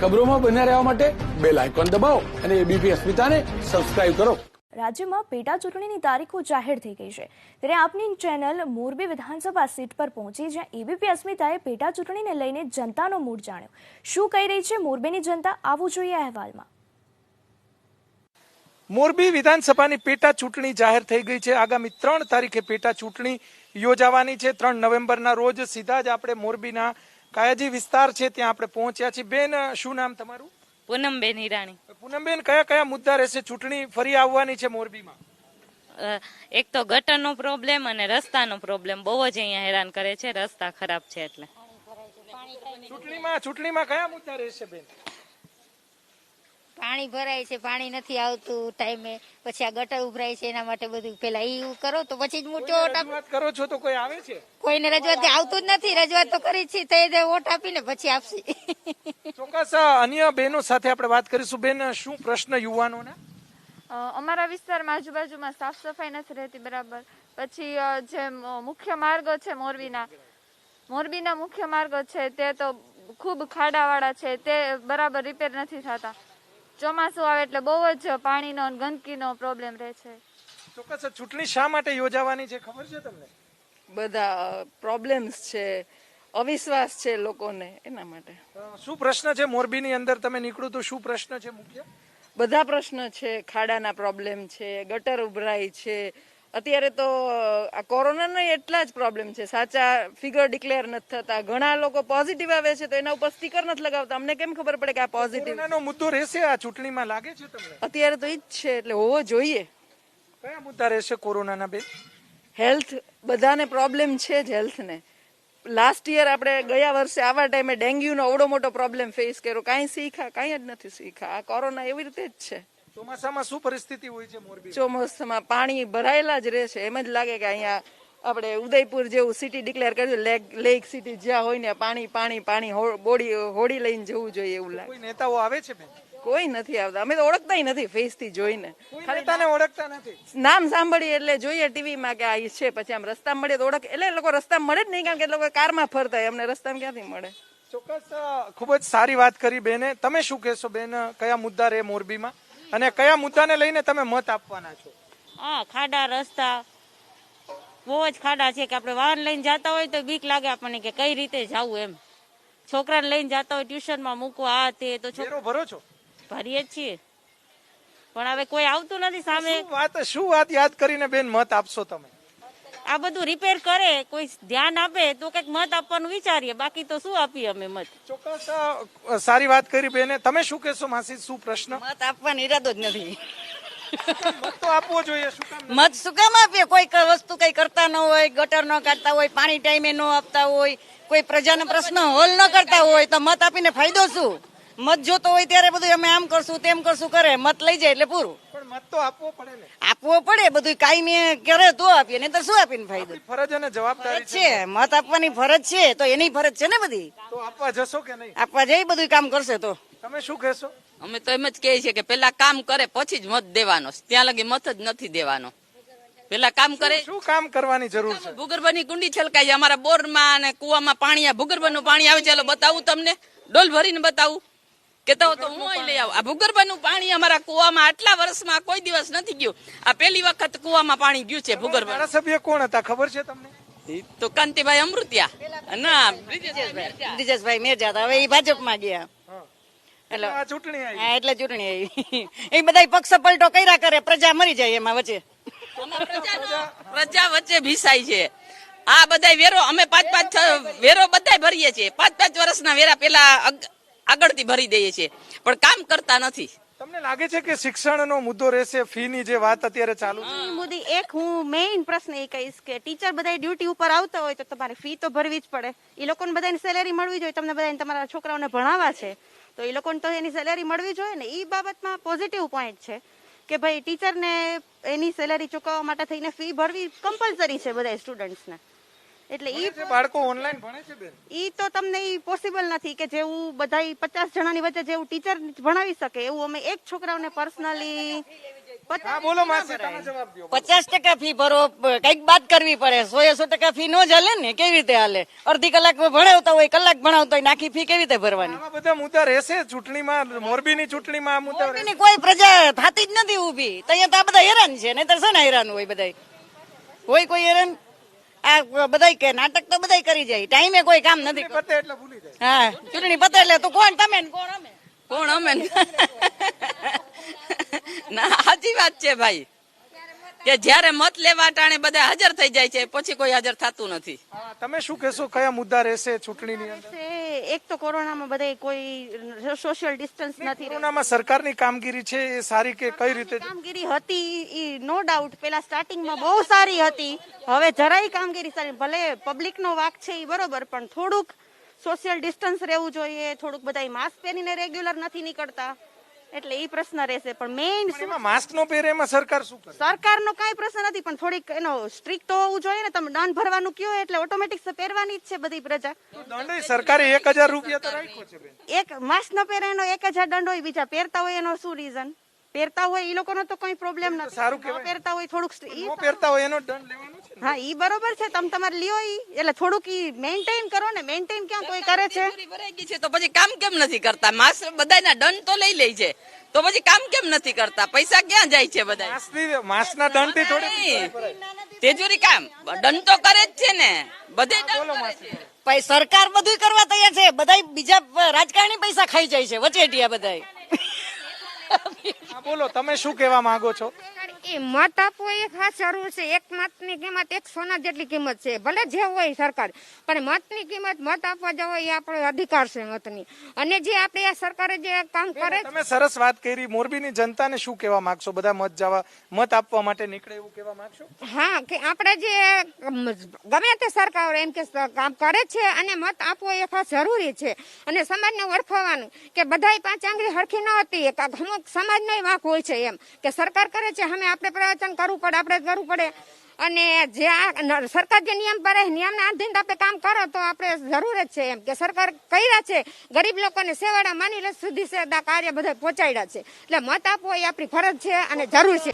ખબરોમાં બન્યા રહેવા માટે બેલ આઇકોન દબાવો અને એબીપી અસ્મિતાને સબસ્ક્રાઇબ કરો. રાજ્યમાં પેટા ચૂંટણીની તારીખો જાહેર થઈ ગઈ છે ત્યારે આપની ચેનલ મોરબી વિધાનસભા સીટ પર પહોંચી જ્યાં એબીપી અસ્મિતાએ પેટા ચૂંટણીને લઈને જનતાનો મૂડ જાણ્યો. શું કહી રહી છે મોરબીની જનતા, આવવું જોઈએ અહેવાલમાં. મોરબી વિધાનસભાની પેટા ચૂંટણી જાહેર થઈ ગઈ છે. આગામી 3 તારીખે પેટા ચૂંટણી યોજાવાની છે. 3 નવેમ્બરના રોજ સીધા જ આપણે મોરબીના કાયાજી વિસ્તાર છે ત્યાં આપણે પહોંચ્યા છીએ. બેન, શું નામ તમારું? પૂનમબેન હિરાણી. પૂનમબેન, કયા કયા મુદ્દા રહેશે? ચૂંટણી ફરી આવવાની છે મોરબીમાં. એક તો ગટરનો પ્રોબ્લેમ અને રસ્તાનો પ્રોબ્લેમ બહુ જ અહીંયા હેરાન કરે છે. રસ્તા ખરાબ છે એટલે ચૂંટણીમાં કયા મુદ્દા રહેશે બેન? પાણી ભરાય છે, પાણી નથી આવતું ટાઈમે, પછી આ ગટર ઉભરાય છે, એના માટે બધું પેલા ઈ કરો તો પછી જ મોટો રજૂઆત કરો છો તો કોઈ આવે છે? કોઈને રજૂઆત આવતું જ નથી. રજૂઆત તો કરી છે તો વોટ આપીને પછી આપશે. ચોક્કસ અન્ય બહેનો સાથે આપણે વાત કરીશું. બેન, શું પ્રશ્ન યુવાનોના? અમારા વિસ્તારમાં આજુબાજુમાં સાફ સફાઈ નથી રહેતી બરાબર. પછી જે મુખ્ય માર્ગો છે મોરબીના મુખ્ય માર્ગો છે તે તો ખૂબ ખાડાવાળા છે, તે બરાબર રિપેર નથી થતા. ચોમાસું આવે એટલે બહુ જ પાણીનો અને ગંદકીનો પ્રોબ્લેમ રહે છે. ચોક્કસ ચૂંટણી શા માટે યોજાવાની છે ખબર છે તમને? બધા પ્રોબ્લેમ્સ છે, અવિશ્વાસ છે લોકોને, એના માટે. શું પ્રશ્ન છે મોરબીની અંદર? તમે નીકળો તો શું પ્રશ્ન છે મુખ્ય? બધા પ્રશ્ન છે. ખાડાના પ્રોબ્લેમ છે, ગટર ઉભરાય છે. અત્યારે તો આ કોરોનાનો એટલા જ પ્રોબ્લેમ છે. સાચા ફિગર ડિક્લેર નથી થતા. ઘણા લોકો પોઝિટિવ આવે છે તો એના ઉપર સ્ટીકર નથી લગાવતા. અમને કેમ ખબર પડે કે આ પોઝિટિવ? કોરોનાનો મુદ્દો રહેશે આ ચૂંટણીમાં, લાગે છે તમને? અત્યારે તો ઈ જ છે, એટલે હોવો જોઈએ. કયા મુદ્દા રહેશે કોરોનાના બેન? હેલ્થ, બધાને પ્રોબ્લેમ છે જ હેલ્થને. લાસ્ટ યર આપણે ગયા વર્ષે આવા ટાઈમે ડેન્ગ્યુનો અવડો મોટો પ્રોબ્લેમ ફેસ કર્યો. કાંઈ જ નથી શીખા. આ કોરોના એવી રીતે જ છે. ચોમાસામાં શું પરિસ્થિતિ હોય છે મોરબી? ચોમાસામાં પાણી ભરાયેલા જ રહે છે. એમ જ લાગે કે અહીંયા આપણે ઉદયપુર જેવું સિટી ડિક્લેર કર્યું, લેક સિટી જ્યાં હોય ને પાણી પાણી પાણી હોડી લઈને જવું જોઈએ એવું લાગે. કોઈ નેતાઓ આવે છે બેન? કોઈ નથી આવતા. અમે તો ઓળખતા નથી ફેસ થી જોઈને. નેતાને ઓળખતા નથી. નામ સાંભળીએ એટલે જોઈએ ટીવીમાં કે આ છે, પછી આમ રસ્તા મળે તો ઓળખ. એટલે લોકો રસ્તા મળે જ નહીં, કારણ કે એ લોકો કારમાં ફરતા હોય, અમને રસ્તામાં ક્યાંથી મળે. ચોક્કસ ખૂબ જ સારી વાત કરી બેને. તમે શું કહેશો બેન, કયા મુદ્દા રહે મોરબીમાં અને કયા મુદ્દાને લઈને તમે મત આપવાના છો? હા, ખાડા રસ્તા બહુ જ ખાડા છે કે આપણે વાહન લઈને જતા હોય તો બીક લાગે આપણને કે કઈ રીતે જવું. એમ છોકરાને લઈને જતા હોય ટ્યુશનમાં મૂકવા, આ તે તો વેરો ભરો છો? ભરીએ જ છીએ, પણ હવે કોઈ આવતું નથી સામે. શું વાત યાદ કરીને બેન મત આપશો તમે? આ બધું રિપેર કરે, કોઈ ધ્યાન આપે તો કઈક મત આપવાનું વિચારીએ, બાકી તો શું આપીએ અમે મત. ચોક્કસ સારી વાત કરી બેને. તમે શું કહેશો માસી, શું પ્રશ્ન? મત આપવાનો ઈરાદો જ નથી. મત તો આપવો જોઈએ. શું કામ મત શું કામ આપીએ? કોઈ વસ્તુ કઈ કરતા ન હોય, ગટર ન કાઢતા હોય, પાણી ટાઈમે ન આપતા હોય, કોઈ પ્રજાના પ્રશ્ન હલ ન કરતા હોય તો મત આપીને ફાયદો શું? મત જોતો હોય ત્યારે બધું અમે આમ કરશું તેમ કરશું કરે, મત લઈ જાય એટલે પૂરું. પણ મત તો આપવો પડે ને. આપવો પડે, બધું કાયમી કરે તો આપીએ, નહીં તો શું આપીને ફાયદો? ફરજ અને જવાબદારી છે, મત આપવાની ફરજ છે તો એની ફરજ છે ને બધી. તો આપવા જશો કે નહીં? આપવા જઈ, બધું કામ કરશે તો. તમે શું કહેશો? અમે તો એમ જ કહીએ છીએ કે પેલા કામ કરે પછી જ મત દેવાનો. ત્યાં લગી મત જ નથી દેવાનો. પેલા કામ કરે. શું કામ કરવાની જરૂર છે? ભૂગર્ભની કુંડી છલકાય. અમારા બોરમાં અને કુવામાં પાણી, ભૂગર્ભનું પાણી આવે. ચાલો બતાવું તમને, ડોલ ભરીને બતાવું કે તો હું લઈ આવું. આ ભૂગર્ભનું પાણી અમારા કુવામાં આટલા વર્ષમાં કોઈ દિવસ નથી ગયું. આ પહેલી વખત કુવામાં પાણી ગયું છે ભૂગર્ભ. ધારાસભ્ય કોણ હતા ખબર છે તમને? તો કાંતિભાઈ અમૃતિયા, ના બ્રિજેશભાઈ મેરજા હતા. હવે એ ભાજપમાં ગયા એટલે ચૂંટણી આવી. એટલે ચૂંટણી આવી. એ બધા પક્ષ પલટો કર્યા કરે, પ્રજા મરી જાય એમાં વચ્ચે. પ્રજા વચ્ચે ભીસાય છે. આ બધા વેરો અમે 5-5 વેરો બધા ભરીએ છીએ. 5-5 વર્ષના વેરા પેલા આગળથી ભરી દઈએ છીએ, પણ કામ કરતા નથી. તમને લાગે છે કે શિક્ષણનો મુદ્દો રહેશે? ફીની જે વાત અત્યારે ચાલુ છે, મોદી, એક હું મેઇન પ્રશ્ન એ કહીશ કે ટીચર બધા ડ્યુટી ઉપર આવતા હોય તો તમારે ફી તો ભરવી જ પડે. એ લોકોને બધાની સેલેરી મળવી જોઈએ. તમને બધાને તમારા છોકરાઓને ભણાવવા છે તો એ લોકોને તો એની સેલેરી મળવી જોઈએ ને. એ બાબતમાં પોઝિટિવ પોઈન્ટ છે કે ભાઈ ટીચરને એની સેલેરી ચૂકવવા માટે થઈને ફી ભરવી કમ્પલસરી છે બધા સ્ટુડન્ટ્સને. એટલે બાળકો ઓનલાઈન ભણે છે બેન? ઈ તો તમને ઈ પોસિબલ નથી કે જેવું બધા 50 જણાની વચ્ચે જેવું ટીચર ભણાવી શકે એવું અમે એક છોકરાઓને પર્સનલી હા બોલો માસી, તમે જવાબ દો. 50% ફી ભરો, કઈક બાદ કરવી પડે. 100% ફી નો ચાલે ને, કેવી રીતે હાલે? અડધી કલાક ભણાવતા હોય, કલાક ભણાવતા હોય, નાખી ફી કેવી રીતે ભરવાની? આવા બધા મુદ્દા રહેશે ચૂંટણીમાં, મોરબીની ચૂંટણીમાં આ મુદ્દા રહેશે? એની કોઈ પ્રજા થતી જ નથી ઊભી. તો અહીંયા તો આ બધા હેરાન છે, નહીતર છે ને હેરાન હોય બધા. હોય કોઈ હેરાન? આ બધા કે નાટક તો બધા કરી જાય, ટાઈમે કોઈ કામ નથી. પતે એટલે ભૂલી જાય. હા, ચૂંટણી પતે એટલે તો કોણ તમે ને કોણ અમે? કોણ અમે? ના, સાચી વાત છે ભાઈ, કે જયારે મત લેવા ટાણે બધા હાજર થઈ જાય છે, પછી કોઈ હાજર થતું નથી. હા, તમે શું કહેશો, કયા મુદ્દા રહેશે ચૂંટણીની અંદર? એક તો કોરોનામાં બધા કોઈ સોશિયલ ડિસ્ટન્સ નથી. કોરોનામાં સરકારની કામગીરી છે એ સારી કે કઈ રીતે? કામગીરી હતી ઈ નો ડાઉટ પેલા સ્ટાર્ટિંગમાં બહુ સારી હતી, હવે જરાય કામગીરી સારી. ભલે પબ્લિકનો વાક છે એ બરોબર, પણ થોડુંક સોશિયલ ડિસ્ટન્સ રહેવું જોઈએ. થોડુંક બધા માસ્ક પહેરીને રેગ્યુલર નથી નીકળતા, એટલે ઈ પ્રશ્ન રહેશે. પણ મેઇન માસ્ક નો પહેરે એમાં સરકાર શું કરે? સરકારનો કઈ પ્રશ્ન નથી, પણ થોડીક એનો સ્ટ્રિક્ટ તો હોવું જોઈએ ને. તમે દંડ ભરવાનું કયો એટલે ઓટોમેટિક પહેરવાની જ છે બધી પ્રજા. દંડ સરકારે 1000 રૂપિયા તો રાખ્યો છે બેન. એક માસ્ક ન પહેરે એનો 1000 દંડ હોય, બીજા પહેરતા હોય એનો શું રીઝન? પહેરતા હોય એ લોકોનો તો કોઈ પ્રોબ્લેમ નથી. સારું ન પહેરતા હોય થોડુંક નો પહેરતા હોય એનો દંડ લેવાનો છે ને? હા ઈ બરોબર છે, તમે તમારે લ્યો ઈ, એટલે થોડુંક ઈ મેન્ટેન કરો ને. મેન્ટેન ક્યાં કોઈ કરે છે? ભરાઈ ગઈ છે તો પછી કામ કેમ નથી કરતા? માસ બધાના દંડ તો લઈ લે છે, તો પછી કામ કેમ નથી કરતા? પૈસા ક્યાં જાય છે બધા? માસના દંડ થી થોડી તેજુરી કામ દંડ તો કરે જ છે ને, બધે દંડ કરે છે. સરકાર બધું કરવા તૈયાર છે, બધા બીજા રાજકારણી પૈસા ખાઈ જાય છે, વચેટિયા બધા. બોલો, તમે શું કહેવા માંગો છો? એ મત આપવો એ ખાસ જરૂર છે. એક મતની કિંમત 1 સોના જેટલી કિંમત છે, ભલે જે હોય સરકાર, પણ મતની કિંમત મત આપવા જવો એ આપણો અધિકાર છે મતની. અને જે આપણે આ સરકારે જે કામ કરે, તમે સરસ વાત કરી. મોરબીની જનતાને શું કહેવા માંગશો? બધા મત આપવા માટે નીકળે એવું કહેવા માંગશો? હા, કે આપણે જે ગમે તે સરકાર એમ કે કામ કરે છે અને મત આપવો એ ખાસ જરૂરી છે. અને સમાજને ઓળખાવાનું કે બધા 5 આંગળી હરખી ન હતી, અમુક સમાજનો વાંક હોય છે એમ કે સરકાર કરે છે, આપણે પ્રવચન કરવું પડે, આપણે કરવું પડે. અને જે આ સરકાર જે નિયમ પાડે, નિયમના આધીન આપણે કામ કરો તો આપણે જરૂર જ છે એમ કે સરકાર કર્યા છે, ગરીબ લોકોને સેવાડા માની લે સુધી કાર્ય બધા પહોંચાડ્યા છે. એટલે મત આપવો એ આપણી ફરજ છે અને જરૂર છે.